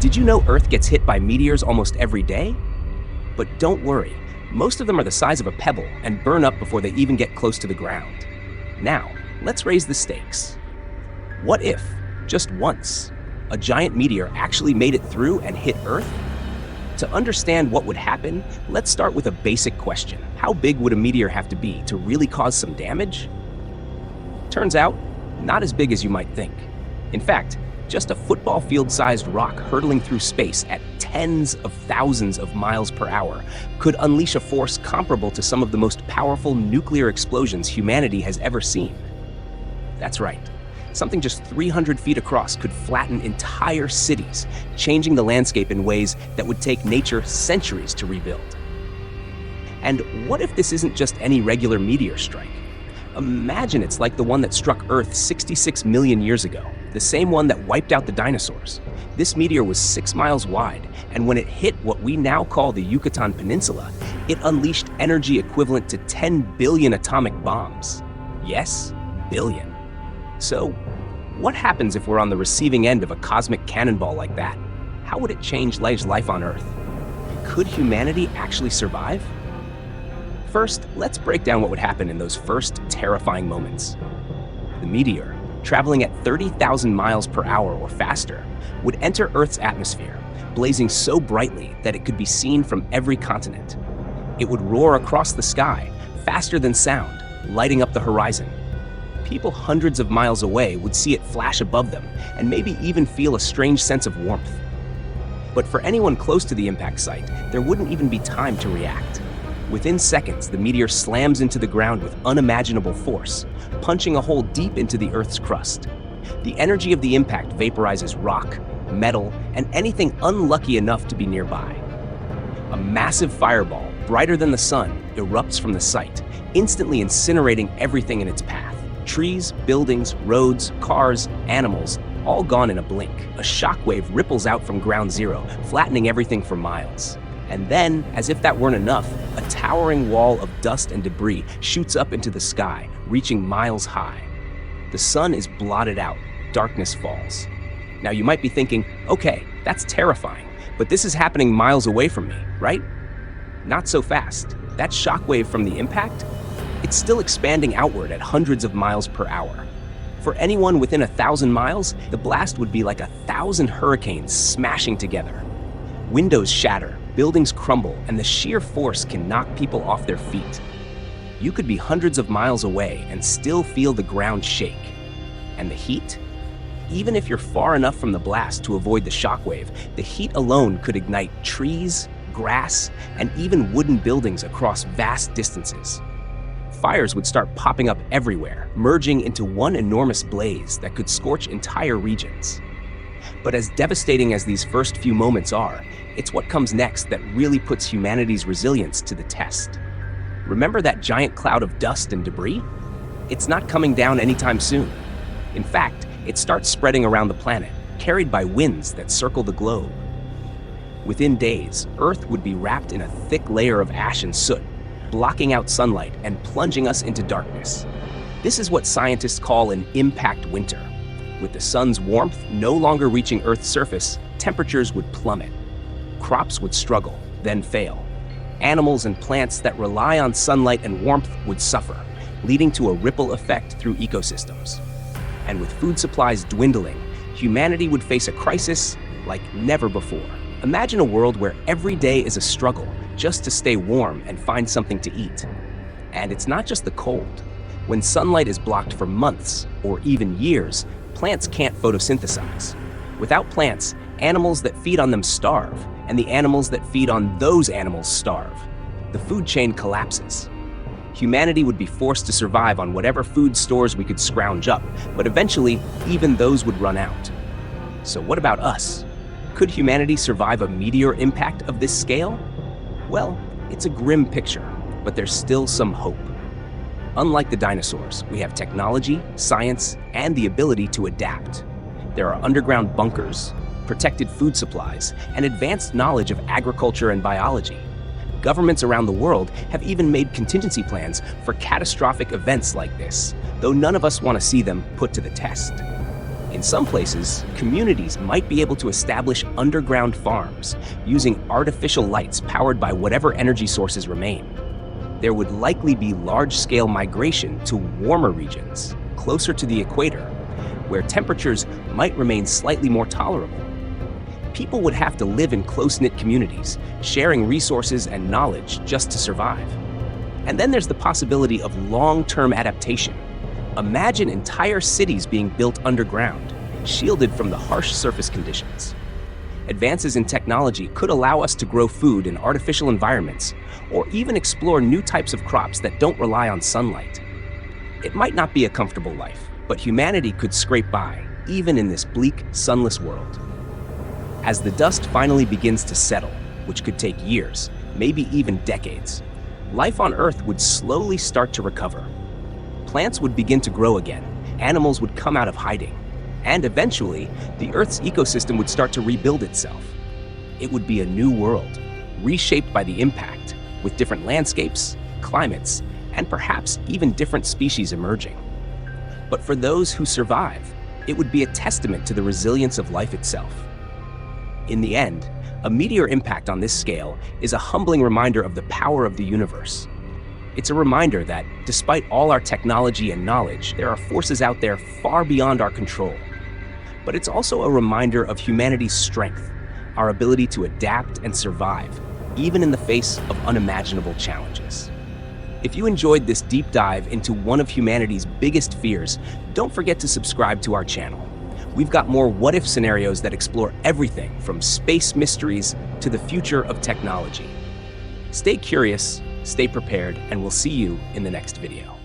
Did you know Earth gets hit by meteors almost every day? But don't worry, most of them are the size of a pebble and burn up before they even get close to the ground. Now, let's raise the stakes. What if, just once, a giant meteor actually made it through and hit Earth? To understand what would happen, let's start with a basic question. How big would a meteor have to be to really cause some damage? Turns out, not as big as you might think. In fact, just a football field-sized rock hurtling through space at tens of thousands of miles per hour could unleash a force comparable to some of the most powerful nuclear explosions humanity has ever seen. That's right. Something just 300 feet across could flatten entire cities, changing the landscape in ways that would take nature centuries to rebuild. And what if this isn't just any regular meteor strike? Imagine it's like the one that struck Earth 66 million years ago, the same one that wiped out the dinosaurs. This meteor was 6 miles wide, and when it hit what we now call the Yucatan Peninsula, it unleashed energy equivalent to 10 billion atomic bombs. Yes, billion. So, what happens if we're on the receiving end of a cosmic cannonball like that? How would it change life on Earth? Could humanity actually survive? First, let's break down what would happen in those first terrifying moments. The meteor, traveling at 30,000 miles per hour or faster, would enter Earth's atmosphere, blazing so brightly that it could be seen from every continent. It would roar across the sky, faster than sound, lighting up the horizon. People hundreds of miles away would see it flash above them and maybe even feel a strange sense of warmth. But for anyone close to the impact site, there wouldn't even be time to react. Within seconds, the meteor slams into the ground with unimaginable force, punching a hole deep into the Earth's crust. The energy of the impact vaporizes rock, metal, and anything unlucky enough to be nearby. A massive fireball, brighter than the sun, erupts from the site, instantly incinerating everything in its path. Trees, buildings, roads, cars, animals, all gone in a blink. A shockwave ripples out from ground zero, flattening everything for miles. And then, as if that weren't enough, a towering wall of dust and debris shoots up into the sky, reaching miles high. The sun is blotted out, darkness falls. Now you might be thinking, okay, that's terrifying, but this is happening miles away from me, right? Not so fast. That shockwave from the impact? It's still expanding outward at hundreds of miles per hour. For anyone within 1,000 miles, the blast would be like 1,000 hurricanes smashing together. Windows shatter, buildings crumble, and the sheer force can knock people off their feet. You could be hundreds of miles away and still feel the ground shake. And the heat? Even if you're far enough from the blast to avoid the shockwave, the heat alone could ignite trees, grass, and even wooden buildings across vast distances. Fires would start popping up everywhere, merging into one enormous blaze that could scorch entire regions. But as devastating as these first few moments are, it's what comes next that really puts humanity's resilience to the test. Remember that giant cloud of dust and debris? It's not coming down anytime soon. In fact, it starts spreading around the planet, carried by winds that circle the globe. Within days, Earth would be wrapped in a thick layer of ash and soot, blocking out sunlight and plunging us into darkness. This is what scientists call an impact winter. With the sun's warmth no longer reaching Earth's surface, temperatures would plummet. Crops would struggle, then fail. Animals and plants that rely on sunlight and warmth would suffer, leading to a ripple effect through ecosystems. And with food supplies dwindling, humanity would face a crisis like never before. Imagine a world where every day is a struggle just to stay warm and find something to eat. And it's not just the cold. When sunlight is blocked for months or even years, plants can't photosynthesize. Without plants, animals that feed on them starve, and the animals that feed on those animals starve. The food chain collapses. Humanity would be forced to survive on whatever food stores we could scrounge up, but eventually, even those would run out. So what about us? Could humanity survive a meteor impact of this scale? Well, it's a grim picture, but there's still some hope. Unlike the dinosaurs, we have technology, science, and the ability to adapt. There are underground bunkers, protected food supplies, and advanced knowledge of agriculture and biology. Governments around the world have even made contingency plans for catastrophic events like this, though none of us want to see them put to the test. In some places, communities might be able to establish underground farms using artificial lights powered by whatever energy sources remain. There would likely be large-scale migration to warmer regions, closer to the equator, where temperatures might remain slightly more tolerable. People would have to live in close-knit communities, sharing resources and knowledge just to survive. And then there's the possibility of long-term adaptation. Imagine entire cities being built underground, shielded from the harsh surface conditions. Advances in technology could allow us to grow food in artificial environments, or even explore new types of crops that don't rely on sunlight. It might not be a comfortable life, but humanity could scrape by, even in this bleak, sunless world. As the dust finally begins to settle, which could take years, maybe even decades, life on Earth would slowly start to recover. Plants would begin to grow again, animals would come out of hiding, and eventually, the Earth's ecosystem would start to rebuild itself. It would be a new world, reshaped by the impact, with different landscapes, climates, and perhaps even different species emerging. But for those who survive, it would be a testament to the resilience of life itself. In the end, a meteor impact on this scale is a humbling reminder of the power of the universe. It's a reminder that, despite all our technology and knowledge, there are forces out there far beyond our control. But it's also a reminder of humanity's strength, our ability to adapt and survive, even in the face of unimaginable challenges. If you enjoyed this deep dive into one of humanity's biggest fears, don't forget to subscribe to our channel. We've got more what-if scenarios that explore everything from space mysteries to the future of technology. Stay curious, stay prepared, and we'll see you in the next video.